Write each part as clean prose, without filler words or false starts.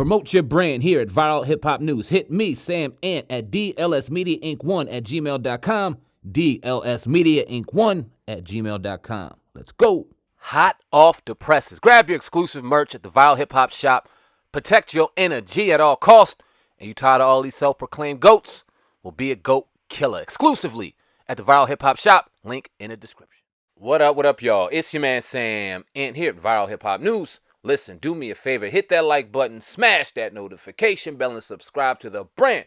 Promote your brand here at Viral Hip Hop News. Hit me, Sam Ant, at dlsmediainc1@gmail.com. dlsmediainc1@gmail.com. Let's go. Hot off the presses. Grab your exclusive merch at the Viral Hip Hop Shop. Protect your energy at all costs. And you tired of all these self-proclaimed goats? Well, be a goat killer exclusively at the Viral Hip Hop Shop. Link in the description. What up, y'all? It's your man Sam Ant here at Viral Hip Hop News. Listen, do me a favor. Hit that like button, smash that notification bell, and subscribe to the brand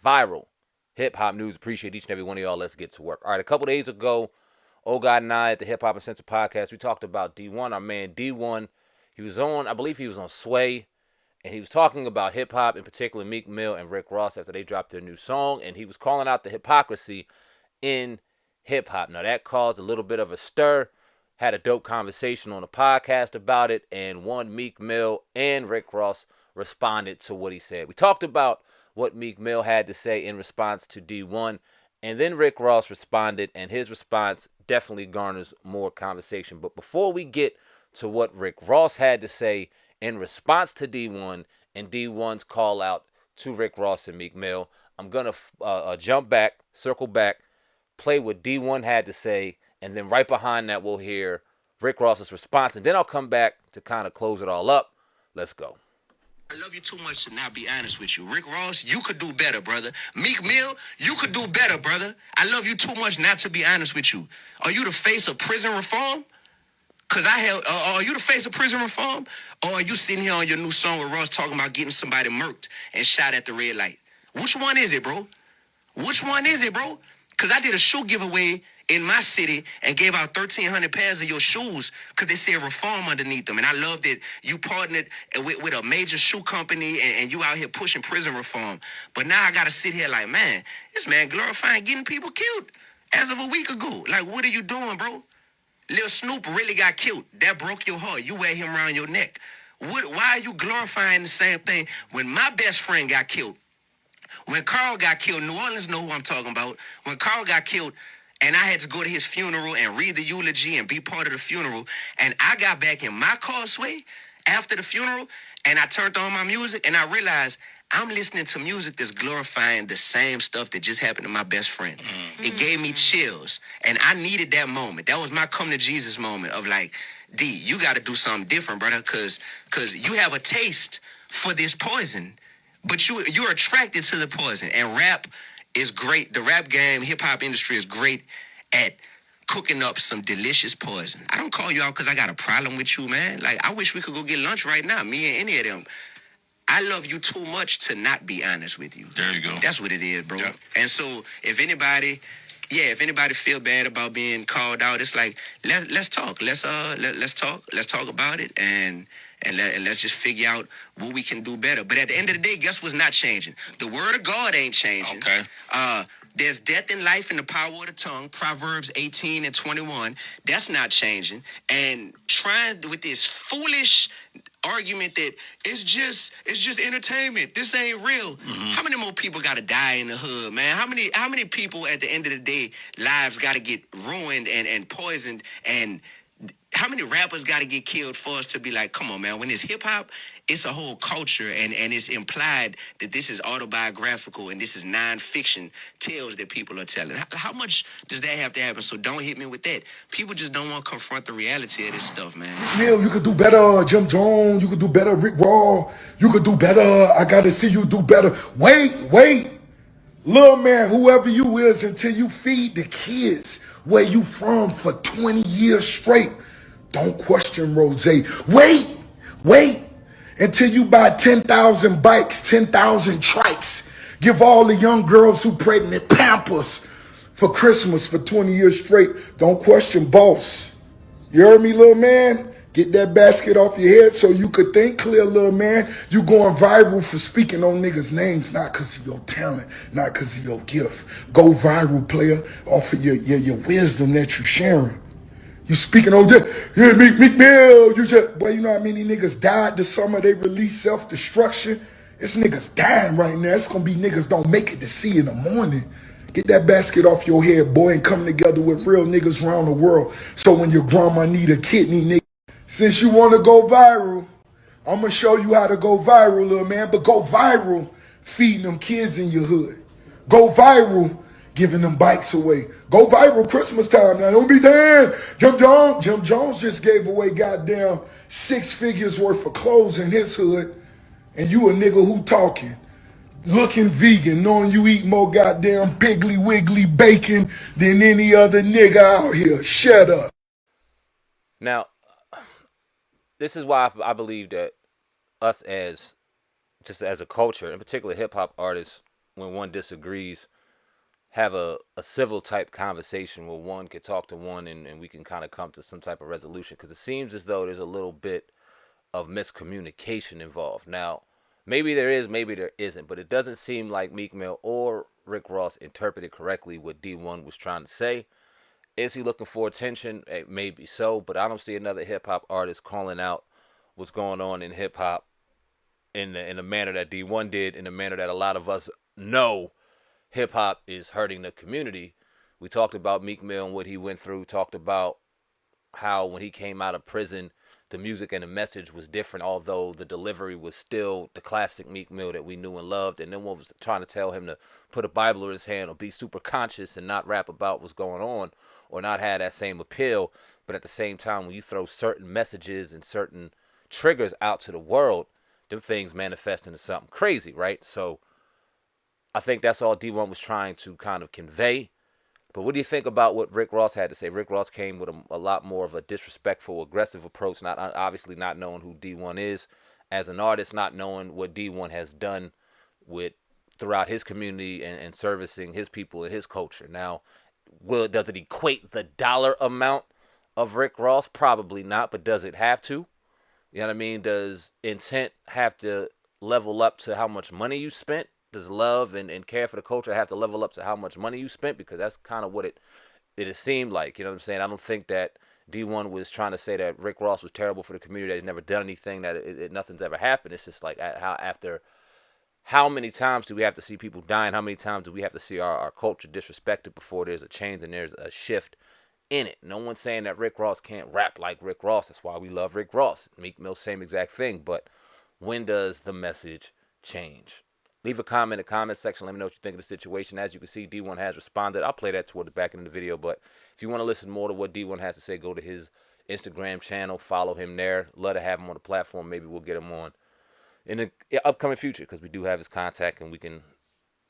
Viral Hip Hop News. Appreciate each and every one of y'all. Let's get to work. All right, a couple days ago, God and I at the Hip Hop Uncensored podcast, we talked about D1, our man D1. He was on, I believe he was on Sway, and he was talking about hip-hop, in particular Meek Mill and Rick Ross after they dropped their new song, and he was calling out the hypocrisy in hip-hop. Now, that caused a little bit of a stir. Had a dope conversation on the podcast about it, and one, Meek Mill and Rick Ross responded to what he said. We talked about what Meek Mill had to say in response to D1, and then Rick Ross responded, and his response definitely garners more conversation. But before we get to what Rick Ross had to say in response to D1 and D1's call out to Rick Ross and Meek Mill, I'm going to jump back, circle back, play what D1 had to say, and then right behind that, we'll hear Rick Ross's response. And then I'll come back to kind of close it all up. Let's go. I love you too much to not be honest with you. Rick Ross, you could do better, brother. Meek Mill, you could do better, brother. I love you too much not to be honest with you. Are you the face of prison reform? Because are you the face of prison reform? Or are you sitting here on your new song with Ross talking about getting somebody murked and shot at the red light? Which one is it, bro? Which one is it, bro? Because I did a shoe giveaway in my city and gave out 1,300 pairs of your shoes because they said reform underneath them. And I love that you partnered with a major shoe company and you out here pushing prison reform. But now I got to sit here like, man, this man glorifying getting people killed as of a week ago. Like, what are you doing, bro? Lil Snoop really got killed. That broke your heart. You wear him around your neck. Why are you glorifying the same thing when my best friend got killed? When Carl got killed, New Orleans know who I'm talking about. When Carl got killed, and I had to go to his funeral and read the eulogy and be part of the funeral. And I got back in my car, Sway, after the funeral, and I turned on my music, and I realized I'm listening to music that's glorifying the same stuff that just happened to my best friend. Mm-hmm. It gave me chills, and I needed that moment. That was my come to Jesus moment of like, D, you got to do something different, brother, because you have a taste for this poison, but you're attracted to the poison, and rap is great. The rap game, hip-hop industry is great at cooking up some delicious poison. I don't call you out because I got a problem with you, man. Like, I wish we could go get lunch right now, me and any of them. I love you too much to not be honest with you. There you go. That's what it is, bro. Yep. And so if anybody feel bad about being called out, it's like, let's talk. Let's talk. Let's talk about it and let's just figure out what we can do better. But at the end of the day, guess what's not changing? The word of God ain't changing. Okay. There's death and life in the power of the tongue, Proverbs 18 and 21. That's not changing. And trying with this foolish argument that it's just entertainment. This ain't real. Mm-hmm. How many more people got to die in the hood, man? How many people at the end of the day lives got to get ruined and poisoned, and how many rappers got to get killed for us to be like, come on, man, when it's hip-hop, it's a whole culture, and it's implied that this is autobiographical and this is non-fiction tales that people are telling. How much does that have to happen? So don't hit me with that. People just don't want to confront the reality of this stuff, man. Neil, you could do better. Jim Jones, you could do better. Rick Ross, you could do better. I got to see you do better. Wait. Little man, whoever you is, until you feed the kids where you from for 20 years straight. Don't question Rose. Wait until you buy 10,000 bikes, 10,000 trikes. Give all the young girls who pregnant Pampers for Christmas for 20 years straight. Don't question boss. You heard me, little man? Get that basket off your head so you could think clear, little man. You going viral for speaking on niggas' names, not because of your talent, not because of your gift. Go viral, player, off of your wisdom that you sharing. You speaking on this, yeah, Meek Mill, boy, you know how many niggas died this summer? They released self-destruction. It's niggas dying right now. It's gonna be niggas don't make it to see in the morning. Get that basket off your head, boy, and come together with real niggas around the world. So when your grandma need a kidney, nigga, since you want to go viral, I'm going to show you how to go viral, little man. But go viral feeding them kids in your hood. Go viral giving them bikes away. Go viral Christmas time. Now, don't be saying, Jim Jones just gave away goddamn 6 figures worth of clothes in his hood. And you a nigga who talking. Looking vegan, knowing you eat more goddamn Piggly Wiggly bacon than any other nigga out here. Shut up. Now, this is why I believe that us as a culture, in particular hip hop artists, when one disagrees, have a civil type conversation where one can talk to one and we can kind of come to some type of resolution. Because it seems as though there's a little bit of miscommunication involved. Now, maybe there is, maybe there isn't, but it doesn't seem like Meek Mill or Rick Ross interpreted correctly what D1 was trying to say. Is he looking for attention? Maybe so, but I don't see another hip hop artist calling out what's going on in hip hop in the manner that D1 did, in the manner that a lot of us know hip hop is hurting the community. We talked about Meek Mill and what he went through, talked about how when he came out of prison, the music and the message was different, although the delivery was still the classic Meek Mill that we knew and loved. And no one was trying to tell him to put a Bible in his hand or be super conscious and not rap about what's going on or not have that same appeal. But at the same time, when you throw certain messages and certain triggers out to the world, them things manifest into something crazy, right? So I think that's all D1 was trying to kind of convey. But what do you think about what Rick Ross had to say? Rick Ross came with a lot more of a disrespectful, aggressive approach, obviously not knowing who D1 is as an artist, not knowing what D1 has done throughout his community and servicing his people and his culture. Now, does it equate the dollar amount of Rick Ross? Probably not, but does it have to? You know what I mean? Does intent have to level up to how much money you spent? Does love and care for the culture have to level up to how much money you spent? Because that's kind of what it seemed like. You know what I'm saying? I don't think that D1 was trying to say that Rick Ross was terrible for the community, that he's never done anything, that nothing's ever happened. It's just like how many times do we have to see people dying? How many times do we have to see our culture disrespected before there's a change and there's a shift in it? No one's saying that Rick Ross can't rap like Rick Ross. That's why we love Rick Ross. Meek Mill, same exact thing. But when does the message change? Leave a comment in the comment section. Let me know what you think of the situation. As you can see, D1 has responded. I'll play that toward the back end of the video. But if you want to listen more to what D1 has to say, go to his Instagram channel. Follow him there. Love to have him on the platform. Maybe we'll get him on in the upcoming future because we do have his contact and we can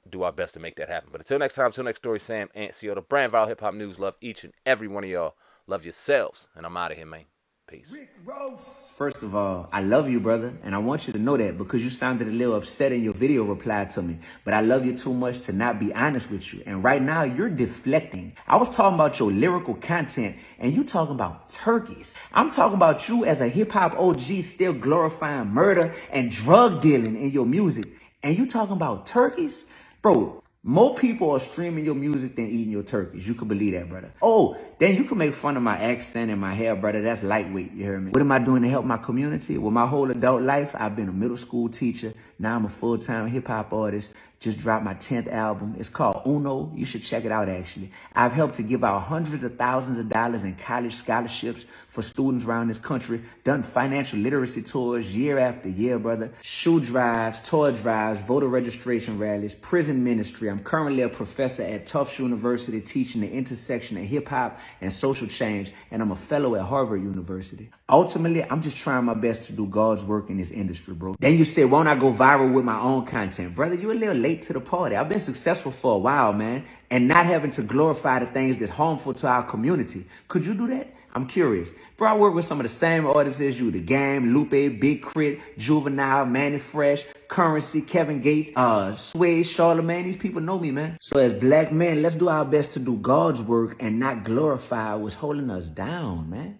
do our best to make that happen. But until next time, until next story, Sam Ancio, the Brand Viral Hip Hop News. Love each and every one of y'all. Love yourselves. And I'm out of here, man. Peace. First of all, I love you, brother, and I want you to know that because you sounded a little upset in your video reply to me. But I love you too much to not be honest with you. And right now, you're deflecting. I was talking about your lyrical content, and you talking about turkeys. I'm talking about you as a hip-hop OG still glorifying murder and drug dealing in your music. And you talking about turkeys? Bro, more people are streaming your music than eating your turkeys. You can believe that, brother. Oh, then you can make fun of my accent and my hair, brother. That's lightweight, you hear me? What am I doing to help my community? Well, my whole adult life, I've been a middle school teacher. Now I'm a full-time hip-hop artist. Just dropped my 10th album. It's called Uno. You should check it out, actually. I've helped to give out hundreds of thousands of dollars in college scholarships for students around this country. Done financial literacy tours year after year, brother. Shoe drives, toy drives, voter registration rallies, prison ministry. I'm currently a professor at Tufts University teaching the intersection of hip-hop and social change, and I'm a fellow at Harvard University. Ultimately, I'm just trying my best to do God's work in this industry, bro. Then you say, won't I go viral with my own content? Brother, you a little late to the party. I've been successful for a while, man, and not having to glorify the things that's harmful to our community. Could you do that? I'm curious. Bro, I work with some of the same artists as you. The Game, Lupe, Big Crit, Juvenile, Manny Fresh, Currency, Kevin Gates, Sway, Charlamagne. These people know me, man. So as black men, let's do our best to do God's work and not glorify what's holding us down, man.